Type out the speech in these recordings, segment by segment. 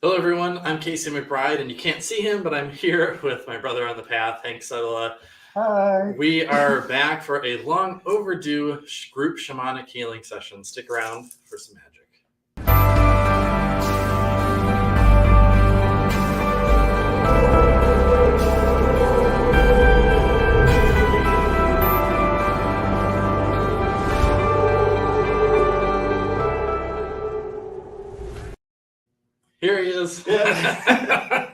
Hello, everyone. I'm Casey McBride, and you can't see him, but I'm here with my brother on the path, Hank Sutala. Hi. We are back for a long overdue group shamanic healing session. Stick around for some magic. Here he is. Yeah.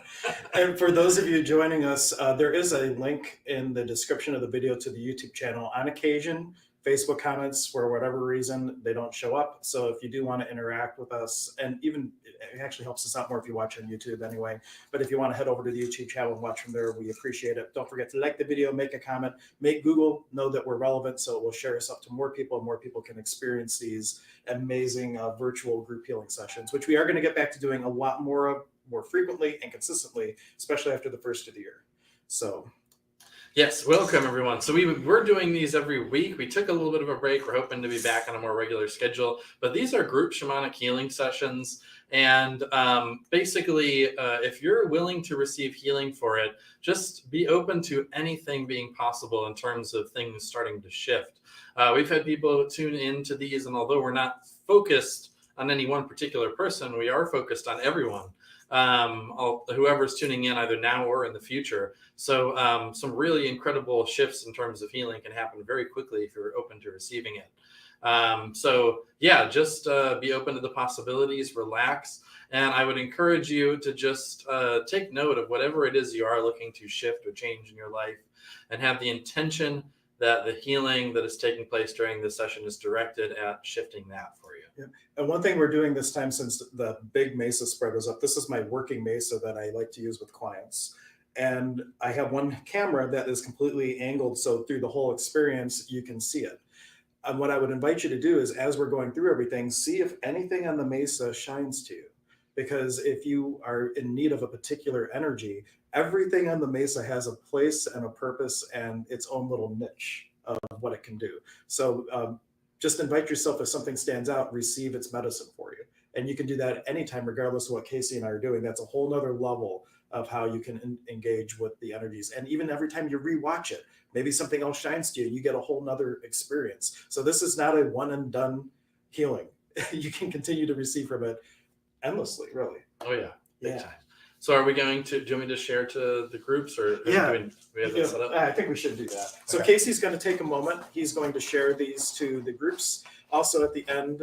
And for those of you joining us, there is a link in the description of the video to the YouTube channel. On occasion, Facebook comments, for whatever reason, they don't show up. So if you do want to interact with us, and even it actually helps us out more if you watch on YouTube anyway. But if you want to head over to the YouTube channel and watch from there, we appreciate it. Don't forget to like the video, make a comment, make Google know that we're relevant, so it will share us up to more people, and more people can experience these amazing virtual group healing sessions, which we are going to get back to doing a lot more of, more frequently and consistently, especially after the first of the year. So yes, welcome everyone. So we're doing these every week. We took a little bit of a break. We're hoping to be back on a more regular schedule, but these are group shamanic healing sessions. And basically, if you're willing to receive healing for it, just be open to anything being possible in terms of things starting to shift. We've had people tune into these, and although we're not focused on any one particular person, we are focused on everyone. Whoever's tuning in either now or in the future. So some really incredible shifts in terms of healing can happen very quickly if you're open to receiving it. Just be open to the possibilities, relax. And I would encourage you to just take note of whatever it is you are looking to shift or change in your life, and have the intention that the healing that is taking place during this session is directed at shifting that for you. yeah. And one thing we're doing this time, since the big Mesa spread was up, this is my working Mesa that I like to use with clients. And I have one camera that is completely angled, so through the whole experience, you can see it. And what I would invite you to do is, as we're going through everything, see if anything on the Mesa shines to you. Because if you are in need of a particular energy, everything on the Mesa has a place and a purpose and its own little niche of what it can do. So just invite yourself, if something stands out, receive its medicine for you. And you can do that anytime, regardless of what Casey and I are doing. That's a whole nother level of how you can engage with the energies. And even every time you rewatch it, maybe something else shines to you and you get a whole nother experience. So this is not a one and done healing. You can continue to receive from it endlessly, really. Oh yeah, big Yeah. time. So are we going to, do you want me to share to the groups, or Yeah. we have that set up? I think we should do that. So Okay. Casey's going to take a moment. He's going to share these to the groups. Also at the end,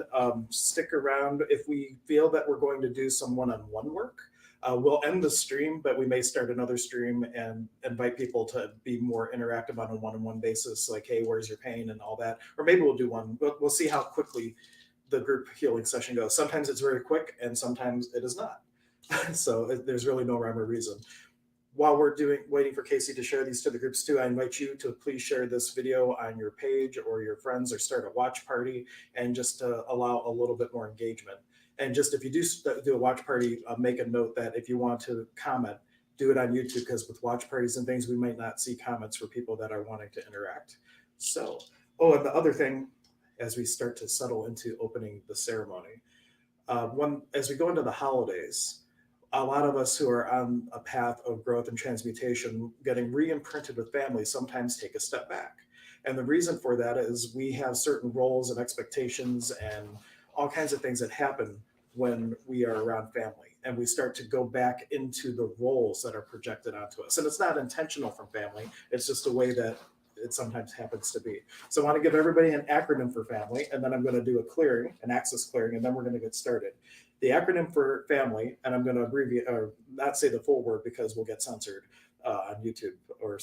stick around. If we feel that we're going to do some one-on-one work, we'll end the stream, but we may start another stream and invite people to be more interactive on a one-on-one basis, like, hey, where's your pain and all that. Or maybe we'll do one. We'll see how quickly the group healing session goes. Sometimes it's very quick and sometimes it is not. So there's really no rhyme or reason. While we're waiting for Casey to share these to the groups too, I invite you to please share this video on your page or your friends, or start a watch party, and just allow a little bit more engagement. And just, if you do a watch party, make a note that if you want to comment, do it on YouTube, because with watch parties and things, we might not see comments for people that are wanting to interact. So, and the other thing, as we start to settle into opening the ceremony, as we go into the holidays, a lot of us who are on a path of growth and transmutation, getting re-imprinted with family, sometimes take a step back. And the reason for that is we have certain roles and expectations and all kinds of things that happen when we are around family. And we start to go back into the roles that are projected onto us. And it's not intentional from family. It's just a way that it sometimes happens to be. So I want to give everybody an acronym for family, and then I'm going to do a clearing, an access clearing, and then we're going to get started. The acronym for family, and I'm going to abbreviate, or not say the full word because we'll get censored on YouTube or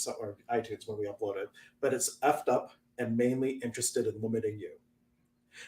iTunes when we upload it, but it's effed up and mainly interested in limiting you.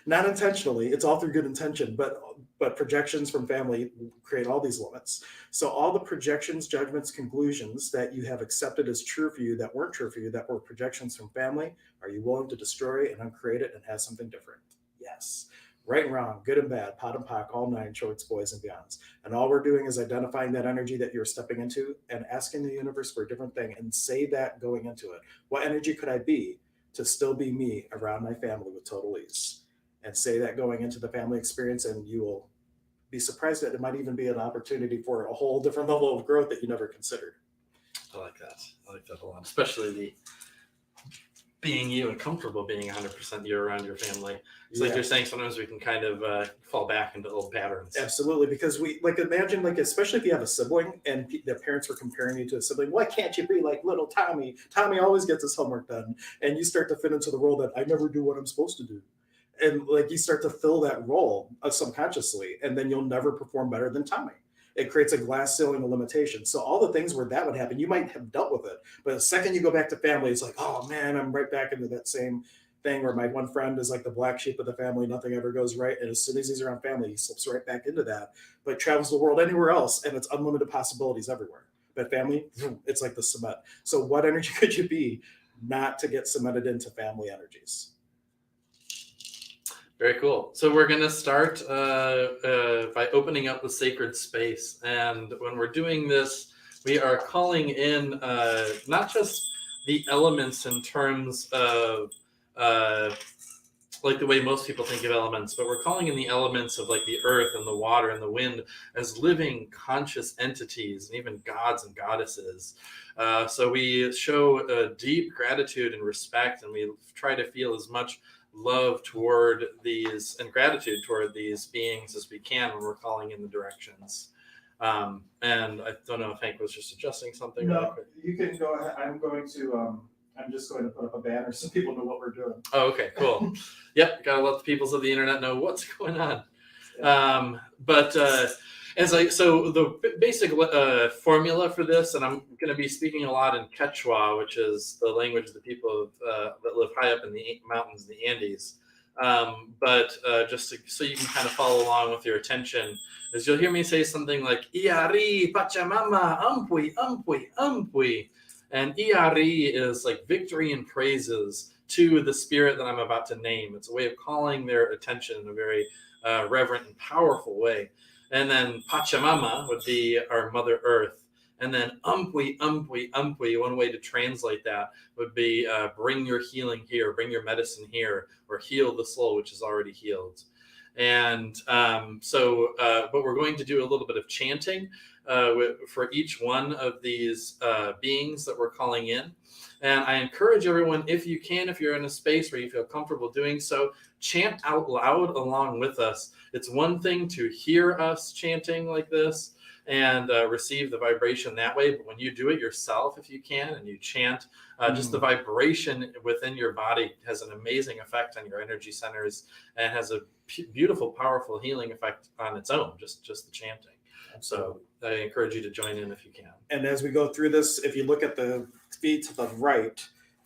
Not intentionally, it's all through good intention, but projections from family create all these limits. So all the projections, judgments, conclusions that you have accepted as true for you, that weren't true for you, that were projections from family, are you willing to destroy and uncreate it and have something different? Yes. Right and wrong, good and bad, pot and pock, all nine, shorts, boys, and beyonds. And all we're doing is identifying that energy that you're stepping into and asking the universe for a different thing, and say that going into it. What energy could I be to still be me around my family with total ease? And say that going into the family experience, and you will be surprised that it might even be an opportunity for a whole different level of growth that you never considered. I like that. I like that a lot, especially the being you and comfortable being 100% you around your family. It's like you're saying, sometimes we can kind of fall back into old patterns. Absolutely, because we like imagine like especially if you have a sibling and the parents were comparing you to a sibling. Why can't you be like little Tommy? Tommy always gets his homework done, and you start to fit into the role that I never do what I'm supposed to do, and like you start to fill that role subconsciously, and then you'll never perform better than Tommy. It creates a glass ceiling of limitation. So all the things where that would happen, you might have dealt with it, but the second you go back to family, it's like, oh man, I'm right back into that same thing where my one friend is like the black sheep of the family, nothing ever goes right, and as soon as he's around family, he slips right back into that, but travels the world anywhere else, and it's unlimited possibilities everywhere. But family, it's like the cement. So what energy could you be not to get cemented into family energies? Very cool. So we're going to start by opening up the sacred space. And when we're doing this, we are calling in not just the elements in terms of like the way most people think of elements, but we're calling in the elements of like the earth and the water and the wind as living conscious entities and even gods and goddesses. So we show deep gratitude and respect, and we try to feel as much love toward these and gratitude toward these beings as we can when we're calling in the directions. And I don't know if Hank was just adjusting something. No, you can go ahead. I'm just going to put up a banner so people know what we're doing. Oh, okay, cool. Yep, gotta let the peoples of the internet know what's going on. Yeah. So the basic formula for this, and I'm going to be speaking a lot in Quechua, which is the language of the people that live high up in the mountains, the Andes. So you can kind of follow along with your attention, is you'll hear me say something like "Iari Pachamama Ampui Ampui Ampui," and Iari is like victory and praises to the spirit that I'm about to name. It's a way of calling their attention in a very reverent and powerful way. And then Pachamama would be our Mother Earth. And then Umpui, Umpui, Umpui, one way to translate that would be bring your healing here, bring your medicine here, or heal the soul which is already healed. And but we're going to do a little bit of chanting for each one of these beings that we're calling in. And I encourage everyone, if you can, if you're in a space where you feel comfortable doing so, chant out loud along with us. It's one thing to hear us chanting like this and receive the vibration that way, but when you do it yourself, if you can, and you chant, just the vibration within your body has an amazing effect on your energy centers and has a beautiful, powerful healing effect on its own, just the chanting. So I encourage you to join in if you can. And as we go through this, if you look at the feet to the right,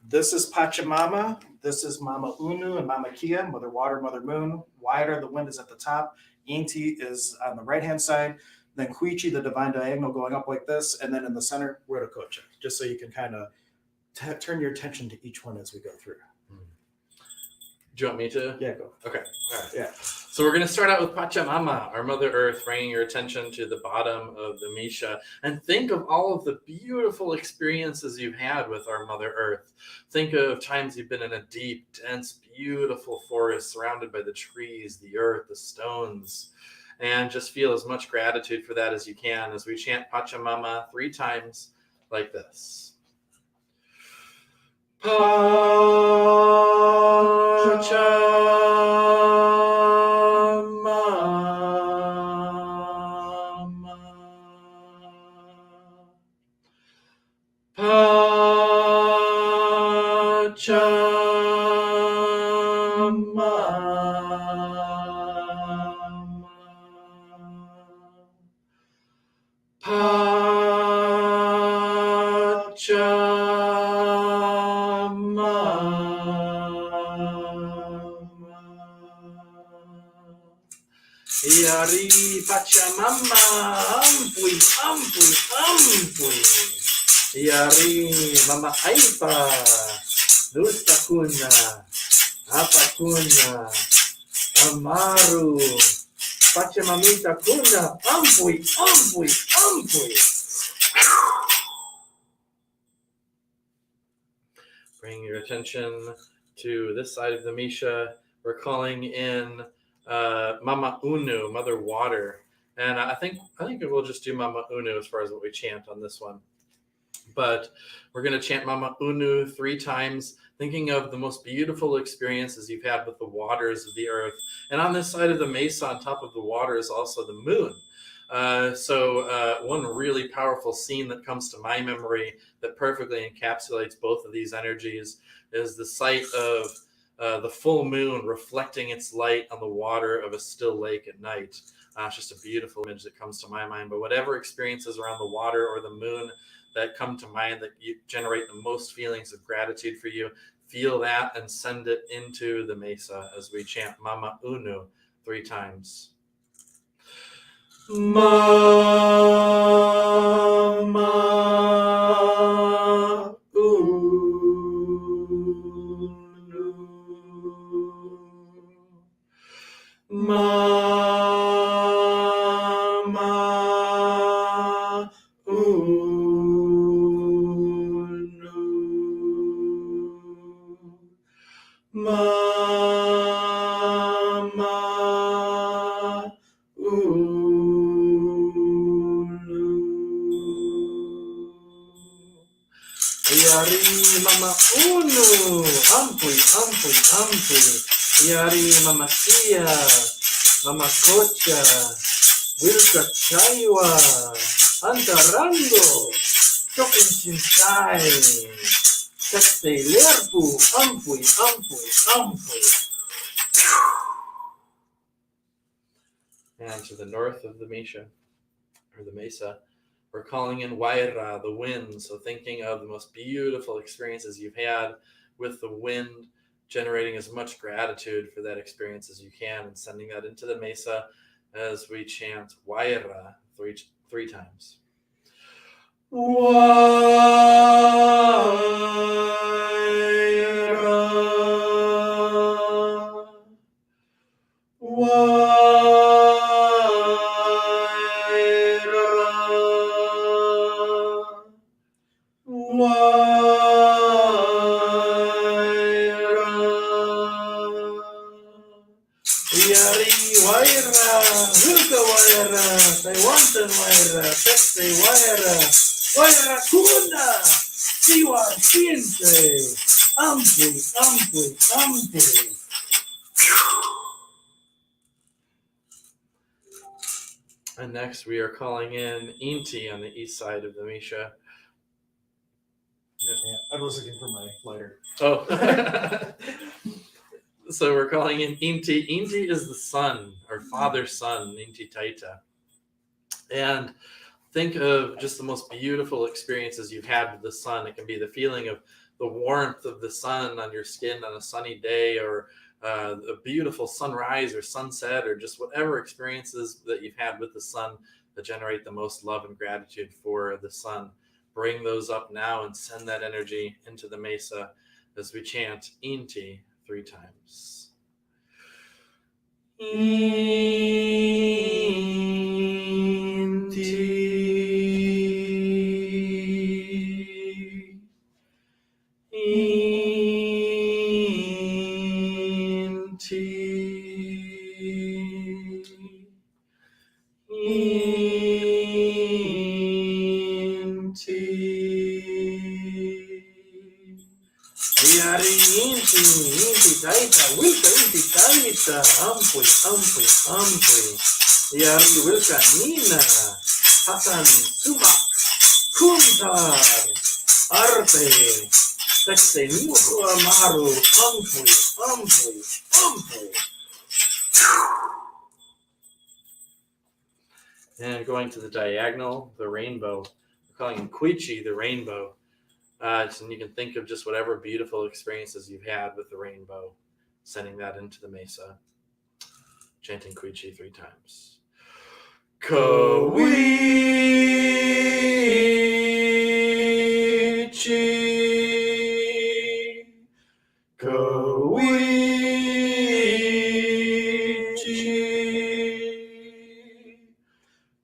this is Pachamama, this is Mama Unu and Mama Kia, Mother Water, Mother Moon. Wider, the wind is at the top. Inti is on the right-hand side. Then Kuichi, the divine diagonal, going up like this. And then in the center, Rotokocha, just so you can kind of turn your attention to each one as we go through. Do you want me to? Yeah, go. Okay. All right. Yeah. So we're going to start out with Pachamama, our Mother Earth, bringing your attention to the bottom of the Misha. And think of all of the beautiful experiences you've had with our Mother Earth. Think of times you've been in a deep, dense, beautiful forest surrounded by the trees, the earth, the stones. And just feel as much gratitude for that as you can as we chant Pachamama 3 times like this. Iari Pachamama, Ampui, Ampui, Ampui. Iari Mama Aipa, Dustakuna, Apakuna, Amaru, Pachamamita Kuna, Ampui, Ampui, Ampui. Bring your attention to this side of the Misha. We're calling in Mama Unu, Mother Water. And I think we'll just do Mama Unu as far as what we chant on this one. But we're going to chant Mama Unu 3 times, thinking of the most beautiful experiences you've had with the waters of the earth. And on this side of the mesa, on top of the water, is also the moon. So one really powerful scene that comes to my memory that perfectly encapsulates both of these energies is the sight of the full moon reflecting its light on the water of a still lake at night. It's just a beautiful image that comes to my mind. But whatever experiences around the water or the moon that come to mind that you generate the most feelings of gratitude for you, feel that and send it into the mesa as we chant Mama Unu 3 times. Mama Unu. Mama Unu. Mama Unu. Yari Mama Unu. Ampui, ampui, ampui. Yari Mama Tia. Mama Kocha. Wilka Chaiwa. Antarando. Chokin Chinsai. Sexte Lerpu. Ampui, ampui, ampui. And to the north of the mesa, we're calling in Waira, the wind. So thinking of the most beautiful experiences you've had with the wind, generating as much gratitude for that experience as you can, and sending that into the mesa as we chant Waira 3 times. Waira. Waira kuna, siwa siente, ampui, ampui, ampui. And next we are calling in Inti on the east side of the mesa. Yeah, I was looking for my lighter. Oh. So we're calling in Inti. Inti is the sun, or father sun, Inti Taita. And think of just the most beautiful experiences you've had with the sun. It can be the feeling of the warmth of the sun on your skin on a sunny day, or a beautiful sunrise or sunset, or just whatever experiences that you've had with the sun that generate the most love and gratitude for the sun. Bring those up now and send that energy into the mesa as we chant Inti 3 times. Inti. Inti Taita, Wilka Inti Taita, ampui, ampui, ampui. Yari Wilka Nina, Hasan Sumak, Kuntar, Arte, Sexte Nuku Amaru, ampui, ampui, ampui. And going to the diagonal, the rainbow. We're calling him Quichi, the rainbow. And you can think of just whatever beautiful experiences you've had with the rainbow, sending that into the mesa, chanting Quichi 3 times. Koichi, Koichi,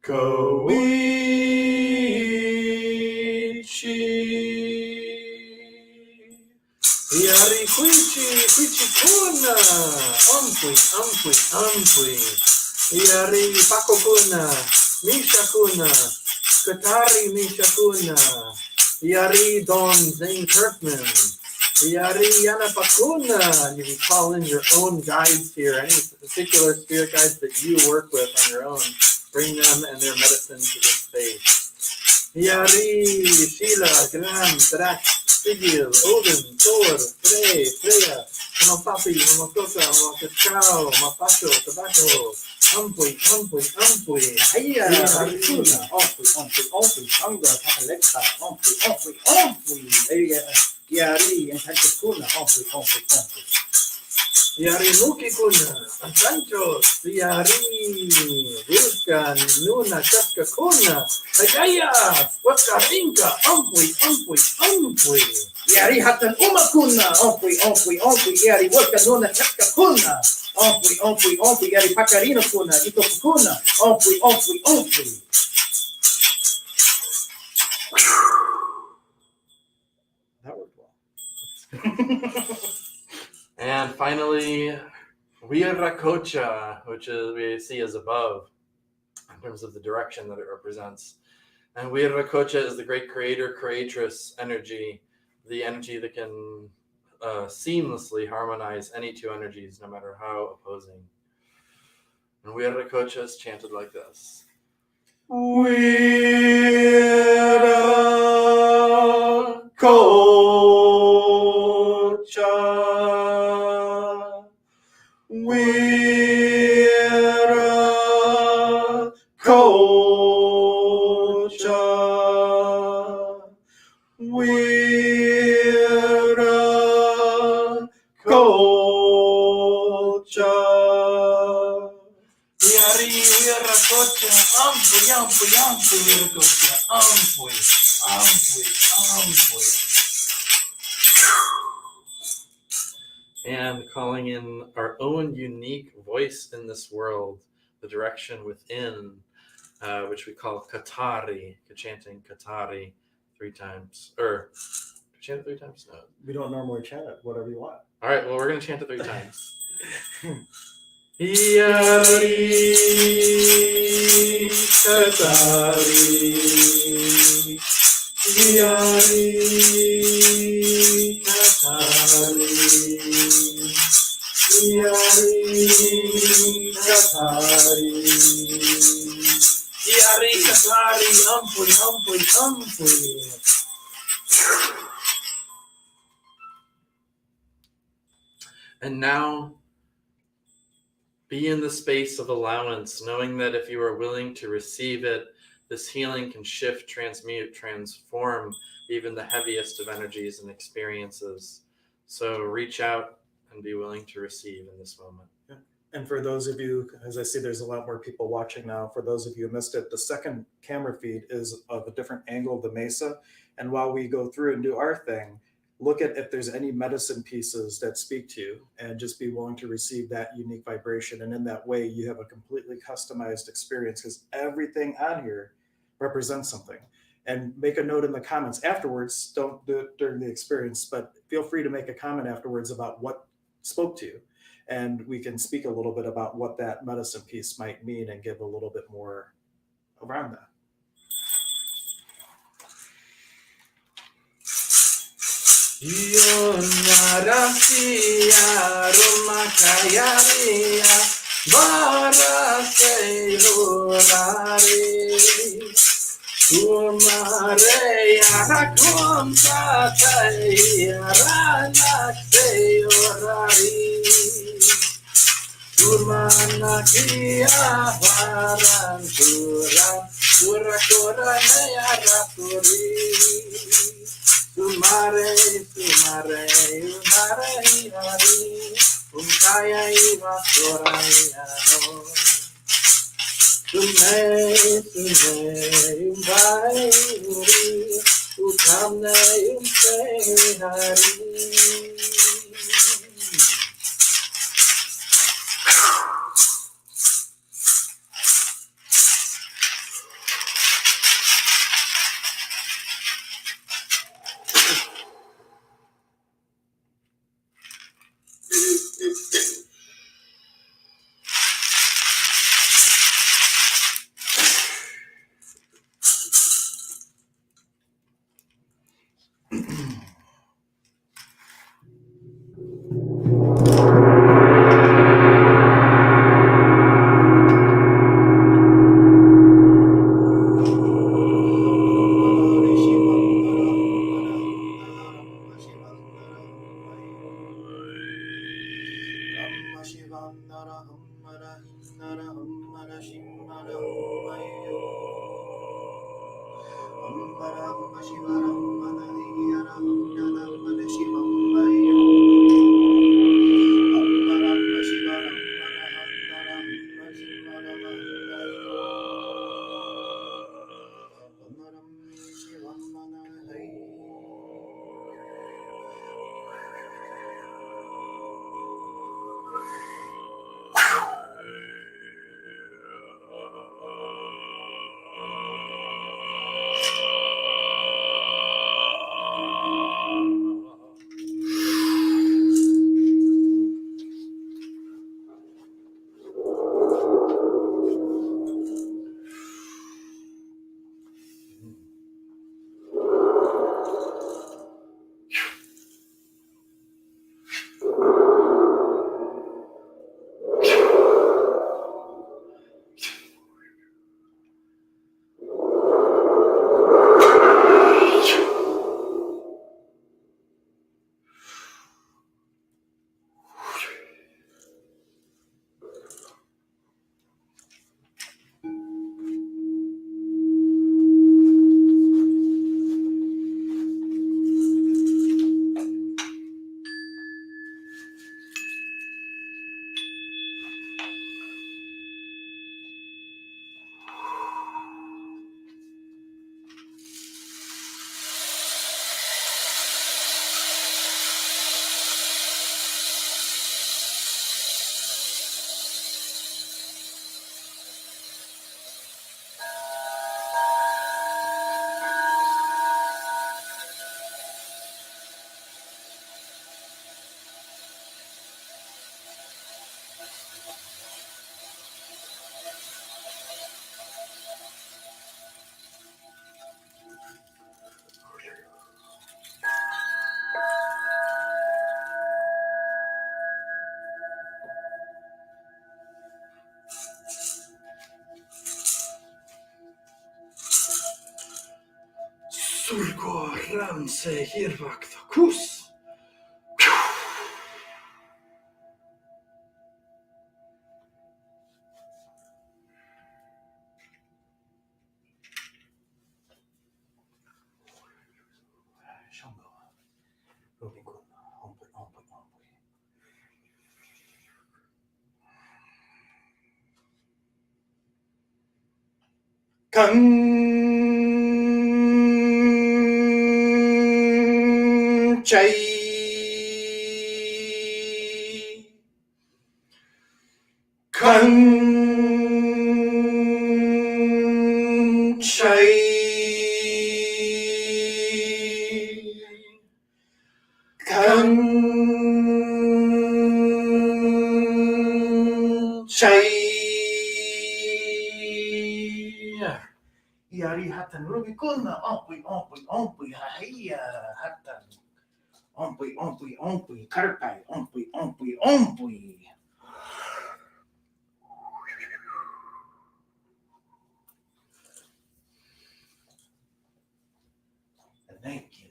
Koichi. Yari Quichi, Quichi kuna, ampui, ampui, ampui. Yari Pakokuna, Mishakuna, Katari Mishakuna, Yari Don Zane Kirkman, Yari Yanapakuna. And you can call in your own guides here, any particular spirit guides that you work with on your own. Bring them and their medicine to this space. Yari, Sheila, Gram, Tarak, Sigil, Odin, Thor, Frey, Freya, Mamapapi, Mamakota, Mamakachao, Mapacho, Tobacco, Ampui, Hiya, Harikuna, Ompui, Sanga, Takaleka, Ompui, Yari, and Takuna, Ompui. Yari Mukikuna, Sancho, Yari, Vilkan, Nuna, Kaskakuna, Agaya, Wakarinka, Ampui. Yari hatan umakuna, Ompui, Yari, Waka Nuna, Takuna, Ompui, Yari, Pacarino Kuna, Ikokuna, Ompui. That worked well. And finally, Viracocha, which is we see as above in terms of the direction that it represents. And Viracocha is the great creator, creatress energy, the energy that can seamlessly harmonize any two energies, no matter how opposing. And Viracocha is chanted like this. And calling in our own unique voice in this world, the direction within, which we call Katari, chanting Katari 3 times. Or, chant it 3 times? No. We don't normally chant it. Whatever you want. All right, well, we're going to chant it 3 times. Yari Katari, Yari Katari, Yari Katari, Yari Katari, Ampui. And now, be in the space of allowance, knowing that if you are willing to receive it, this healing can shift, transmute, transform even the heaviest of energies and experiences. So reach out and be willing to receive in this moment. Yeah. And for those of you, as I see there's a lot more people watching now, for those of you who missed it, the second camera feed is of a different angle of the mesa. And while we go through and do our thing, look at if there's any medicine pieces that speak to you and just be willing to receive that unique vibration. And in that way, you have a completely customized experience because everything on here represents something. And make a note in the comments afterwards. Don't do it during the experience, but feel free to make a comment afterwards about what spoke to you. And we can speak a little bit about what that medicine piece might mean and give a little bit more around that. Yonarasia Rumakayariya Varase Hurari Kumareya Rakonta Tayaranaxe Hurari Kurmanakia Varantura Surakura Nayarapuri Sumare, hari, unkaya iwa sorayano. Sume, umbai uri, utamne umse hari. Surko ramse hirvakta kus. Kan Chai Kan Chai Kan Chai Yari hatan rubi kuna ompui haya hatan ompui karpai ompui. Thank you.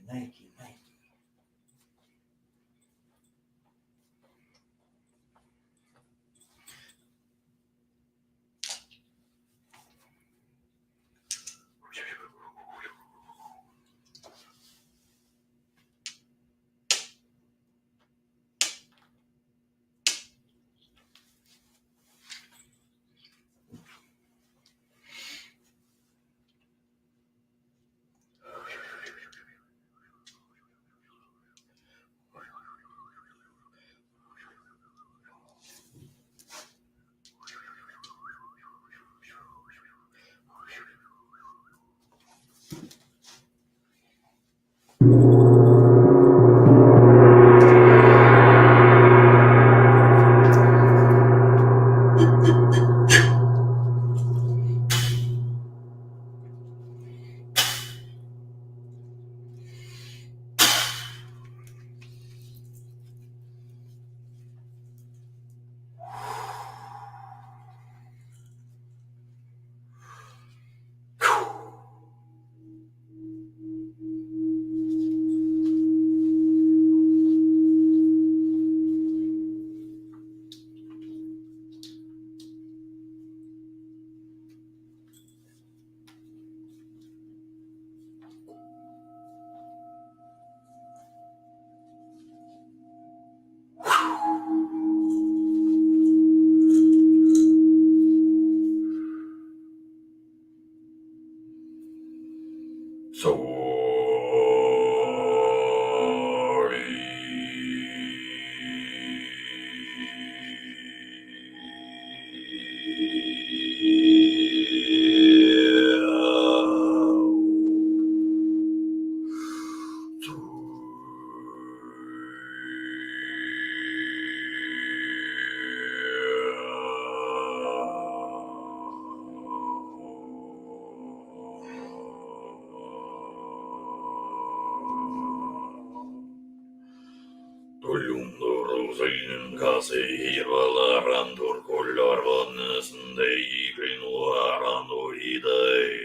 Seinen kase hirvala randur kollarvan sndei krinuaran oidai.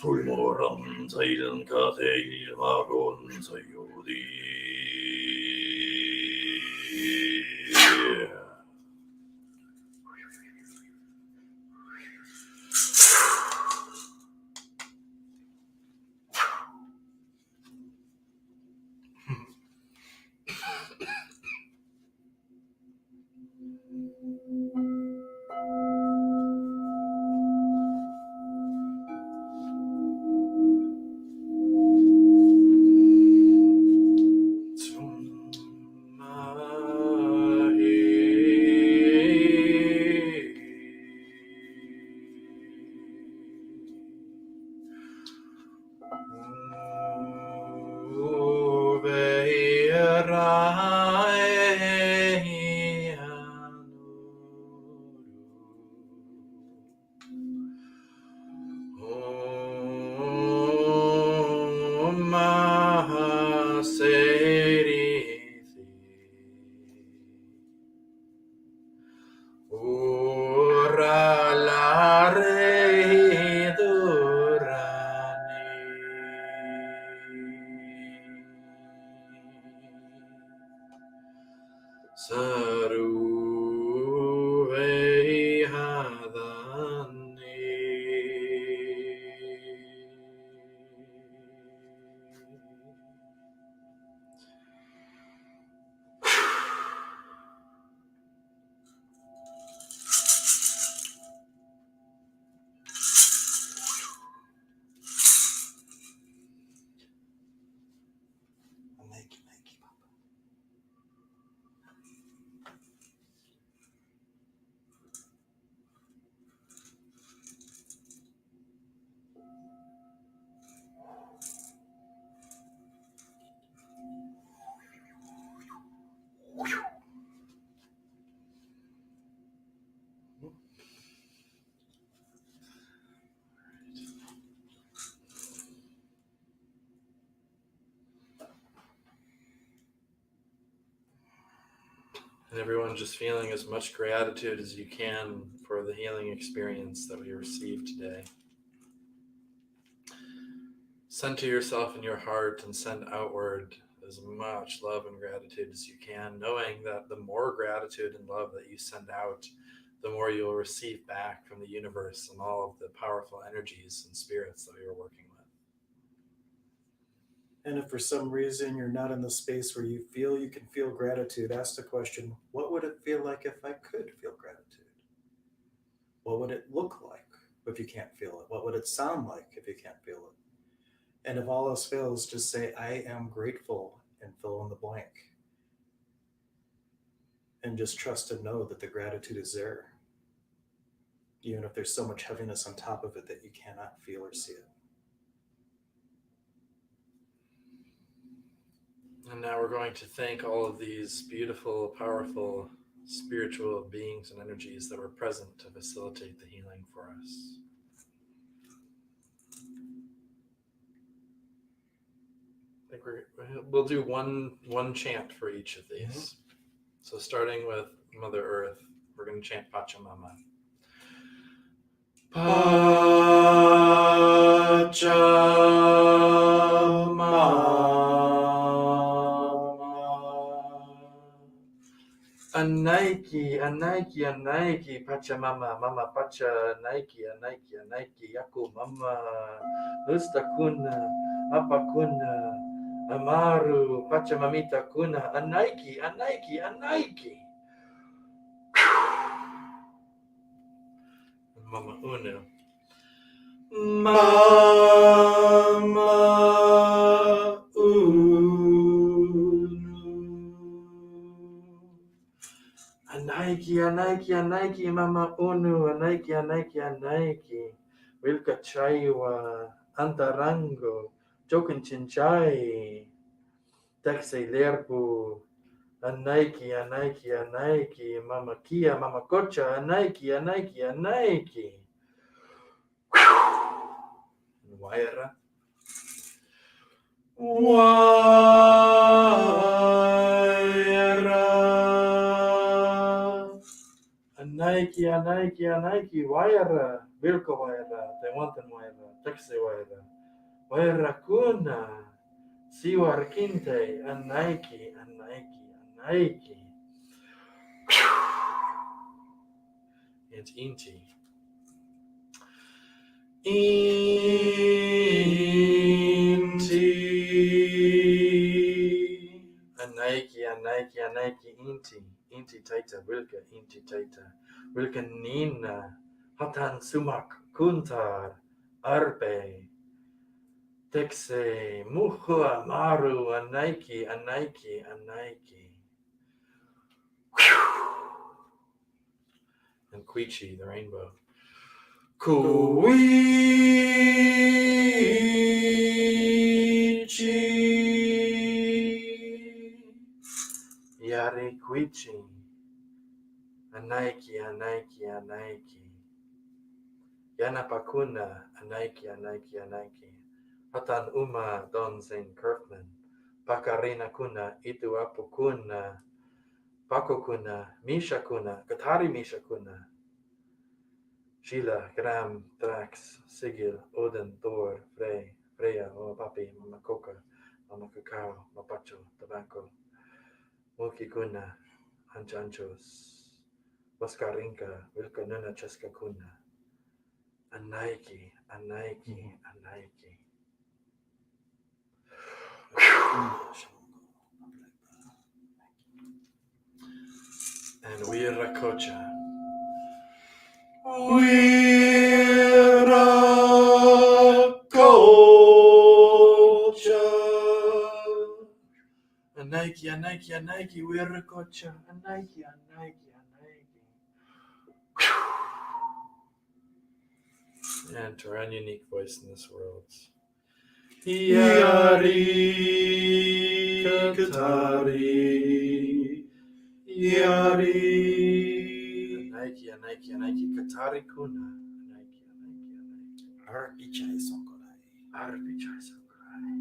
Sulmoran seinen kase hirvagon sayudi. And everyone just feeling as much gratitude as you can for the healing experience that we received today. Center yourself in your heart and send outward as much love and gratitude as you can, knowing that the more gratitude and love that you send out, the more you'll receive back from the universe and all of the powerful energies and spirits that you're working with. And if for some reason you're not in the space where you feel you can feel gratitude, ask the question, what would it feel like if I could feel gratitude? What would it look like if you can't feel it? What would it sound like if you can't feel it? And if all else fails, just say, I am grateful, and fill in the blank. And just trust and know that the gratitude is there, even if there's so much heaviness on top of it that you cannot feel or see it. And now we're going to thank all of these beautiful, powerful, spiritual beings and energies that were present to facilitate the healing for us. I think we'll do one chant for each of these. Mm-hmm. So starting with Mother Earth, we're going to chant Pachamama. Anaiki, Anaiki, Anaiki, Pachamama, Mama Pacha, Anaiki, Anaiki, Anaiki, Yaku Mama, Usta Kuna, Apa Kuna, Amaru, Pachamamita Kuna, Anaiki, Anaiki, Anaiki. Mama Unu. Mama Unu. Anaiki, Anaiki, Anaiki, Mama Unu, Anaiki, Anaiki, Anaiki. Wilka Chaiwa, Antarango, Jokin Chinchai, Taxi Lerpu, Anaiki, Anaiki, Anaiki, Mama Kia, Mama Kocha, Anaiki, Anaiki, Anaiki. Waira. Waira. Anaiki, Anaiki, Anaiki, Waira. Bilko Waira, Tewantan Waira, Taxi Waira. Waira Kuna. Siwar Kinte, Anaiki, Anaiki, Anaiki. And Inti. Inti. Anaiki, Anaiki, Anaiki, Inti. Inti Taita, Wilka, Inti Taita. Wilka Nina. Hatan Sumak, Kuntar. Arbe. Texe. Muhua, Maru, Anaiki, Anaiki, Anaiki. And Quichi, the rainbow. Kuichi. Yari Quichi. Anaiki, Anaiki, Anaiki. Yanapakuna, Anaiki, Anaiki, Anaiki. Hatan Uma Don Zain Kirkman. Pakarina Kuna, Itu Apukuna. Pakokuna, Misha Kuna, Katari Misha Kuna. Sheila, Gram, Drax, Sigil, Odin, Thor, Frey, Freya, Mama Papi, Mama Coca, Mama Cacao, Mapacho, Tobacco, Muki Kuna, Anchanchos, Mascarinka, Wilka Nuna Cheska Kuna, Anaiki, Anaiki, Anaiki. And Weira Kocha. Weira Kocha. Anaiki, Anaiki, Anaiki, Weira Kocha. Anaiki, Anaiki, Anaiki. And to our own unique voice in this world. Yari Katari. Yari. Anaiki, Anaiki, Anaiki, Katari Kuna. Anaiki, Anaiki, Anaiki. Arpichai Sonkorai. Arpichai Sonkorai.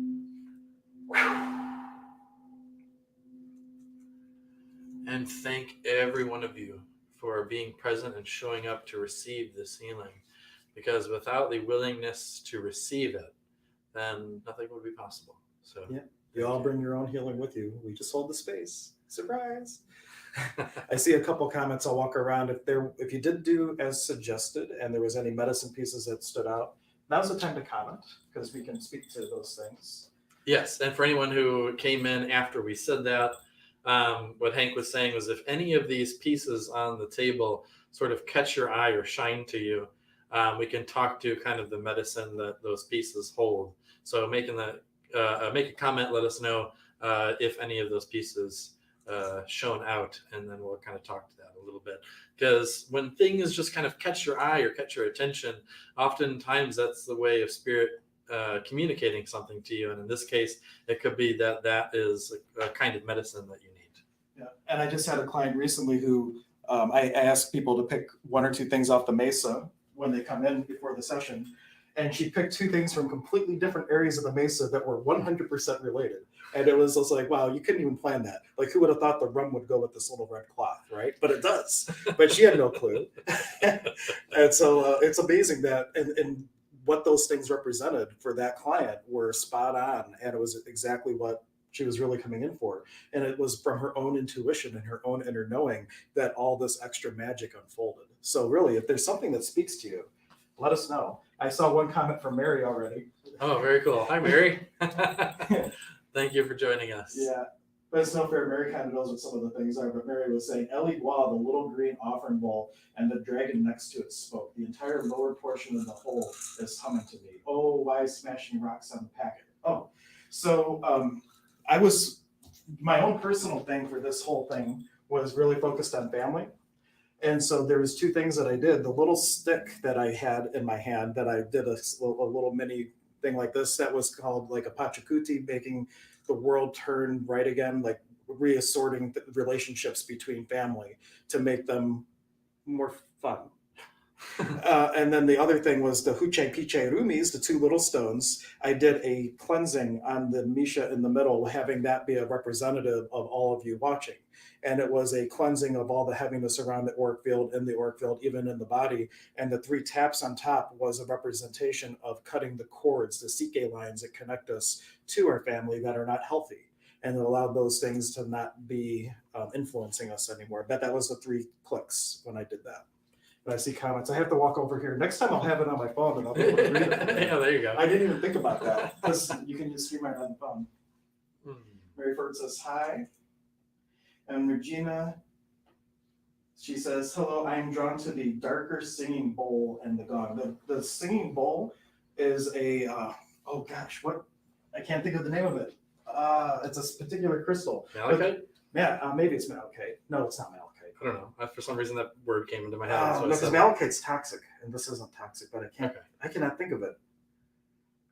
and thank every one of you for being present and showing up to receive this healing. Because without the willingness to receive it, then nothing would be possible. So Yeah. You all bring your own healing with you. We just hold the space. Surprise. I see a couple comments. I'll walk around. If you did do as suggested and there was any medicine pieces that stood out, now's the time to comment because we can speak to those things. Yes, and for anyone who came in after we said that, what Hank was saying was if any of these pieces on the table sort of catch your eye or shine to you, we can talk to kind of the medicine that those pieces hold. So make a comment, let us know if any of those pieces shown out, and then we'll kind of talk to that a little bit. Because when things just kind of catch your eye or catch your attention, oftentimes that's the way of spirit communicating something to you. And in this case, it could be that is a kind of medicine that you need. Yeah, and I just had a client recently who I asked people to pick one or two things off the mesa when they come in before the session. And she picked two things from completely different areas of the mesa that were 100% related. And it was just like, wow, you couldn't even plan that. Like, who would have thought the rum would go with this little red cloth, right? But it does. But she had no clue. And so it's amazing that, and what those things represented for that client were spot on. And it was exactly what she was really coming in for. And it was from her own intuition and her own inner knowing that all this extra magic unfolded. So really, if there's something that speaks to you, let us know. I saw one comment from Mary already. Oh, very cool. Hi, Mary. Thank you for joining us. Yeah, but it's no fair. Mary kind of knows what some of the things are, but Mary was saying, Ellie Gua, the little green offering bowl, and the dragon next to it spoke. The entire lower portion of the whole is humming to me. Oh, why smashing rocks on the packet? Oh, so my own personal thing for this whole thing was really focused on family. And so there was two things that I did. The little stick that I had in my hand that I did a little mini thing like this that was called like a pachacuti, making the world turn right again, like reassorting the relationships between family to make them more fun. And then the other thing was the huche piche rumis, the two little stones. I did a cleansing on the Misha in the middle, having that be a representative of all of you watching. And it was a cleansing of all the heaviness around the auric field, in the auric field, even in the body. And the three taps on top was a representation of cutting the cords, the psyche lines that connect us to our family that are not healthy. And it allowed those things to not be influencing us anymore. But that was the 3 clicks when I did that. But I see comments. I have to walk over here. Next time I'll have it on my phone and I'll be able to read it. Yeah, there you go. I didn't even think about that because you can just stream right on the phone. Hmm. Mary Ford says hi. And Regina, she says, hello, I am drawn to the darker singing bowl and the gong. The singing bowl is a, oh gosh, what? I can't think of the name of it. It's a particular crystal. Malachite? Yeah, maybe it's malachite. No, it's not malachite. I don't know. For some reason, that word came into my head. No, because malachite's toxic, and this isn't toxic, but I cannot think of it.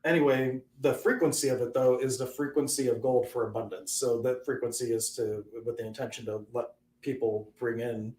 Anyway, the frequency of it, though, is the frequency of gold for abundance. So that frequency is with the intention to let people bring in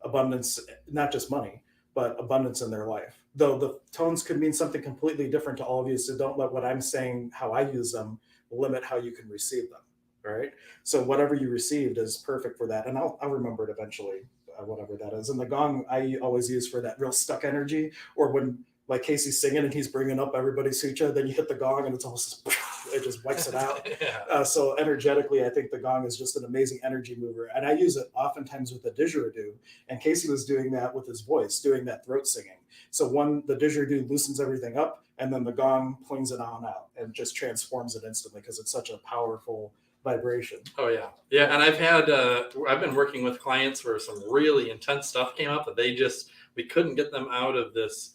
abundance, not just money, but abundance in their life. Though the tones could mean something completely different to all of you, so don't let what I'm saying, how I use them, limit how you can receive them. Right. So whatever you received is perfect for that. And I'll remember it eventually, whatever that is. And the gong I always use for that real stuck energy, or when like Casey's singing and he's bringing up everybody's sucha, then you hit the gong and it's almost, it just wipes it out. Yeah. So energetically, I think the gong is just an amazing energy mover. And I use it oftentimes with the didgeridoo. And Casey was doing that with his voice, doing that throat singing. So the didgeridoo loosens everything up and then the gong cleans it on out and just transforms it instantly because it's such a powerful vibration. Oh yeah. Yeah. And I've been working with clients where some really intense stuff came up that we couldn't get them out of this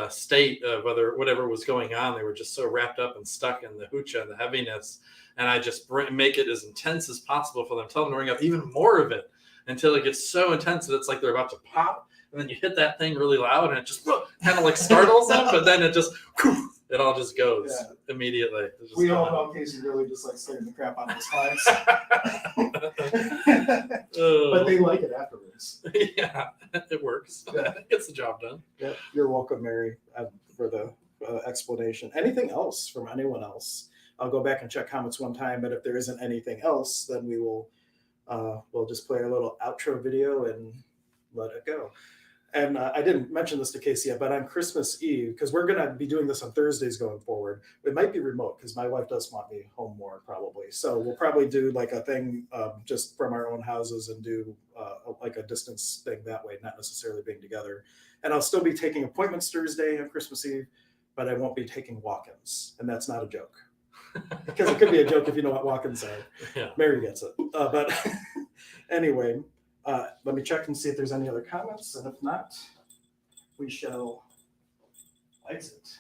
state of whatever was going on. They were just so wrapped up and stuck in the hucha and the heaviness. And I just make it as intense as possible for them, tell them to bring up even more of it until it gets so intense that it's like they're about to pop. And then you hit that thing really loud and it just kind of like startles them, but then it all just goes immediately. We all know Casey really just like scaring the crap out of his clients. But they like it afterwards. Yeah, it works. Yeah. It gets the job done. Yeah, you're welcome, Mary, for the explanation. Anything else from anyone else? I'll go back and check comments one time, but if there isn't anything else, then we will we'll just play our little outro video and let it go. And I didn't mention this to Casey yet, but on Christmas Eve, because we're going to be doing this on Thursdays going forward, it might be remote because my wife does want me home more probably. So we'll probably do like a thing just from our own houses and do like a distance thing that way, not necessarily being together. And I'll still be taking appointments Thursday on Christmas Eve, but I won't be taking walk-ins. And that's not a joke. Because it could be a joke if you know what walk-ins are. Yeah. Mary gets it. But anyway, let me check and see if there's any other comments, and if not, we shall exit.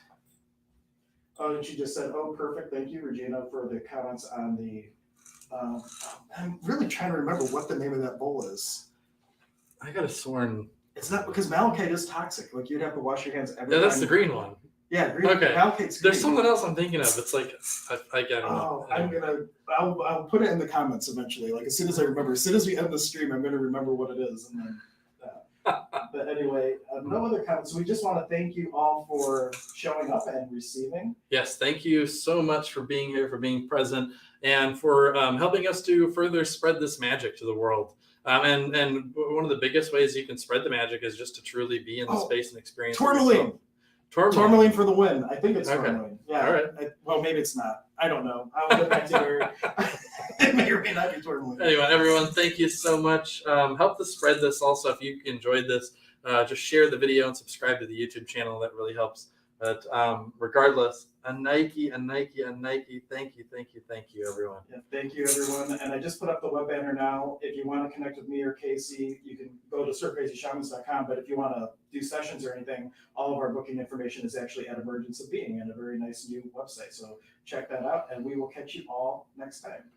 Oh, and she just said, "Oh, perfect. Thank you, Regina, for the comments on the." I'm really trying to remember what the name of that bowl is. I could have sworn. It's not because malachite is toxic. Like you'd have to wash your hands every Yeah, time. that's the green one. Yeah, green. Okay. Malachite's green. There's something else I'm thinking of. It's like I don't know. Oh, I'll put it in the comments eventually. Like as soon as I remember, as soon as we end the stream, I'm gonna remember what it is. And then, but anyway, no other comments. So we just want to thank you all for showing up and receiving. Yes, thank you so much for being here, for being present, and for helping us to further spread this magic to the world. And one of the biggest ways you can spread the magic is just to truly be in the space and experience. Tourmaline. Tourmaline for the win. I think it's tourmaline. Yeah. All right. Well, maybe it's not. I don't know. I will get back to her. It may or may not be tourmaline. Anyway, everyone, thank you so much. Help to spread this also. If you enjoyed this, just share the video and subscribe to the YouTube channel. That really helps. But regardless, a Nike. Thank you, everyone. Yeah, thank you, everyone. And I just put up the web banner now. If you want to connect with me or Casey, you can go to surfcrazyshamans.com. But if you want to do sessions or anything, all of our booking information is actually at Emergence of Being and a very nice new website. So check that out, and we will catch you all next time.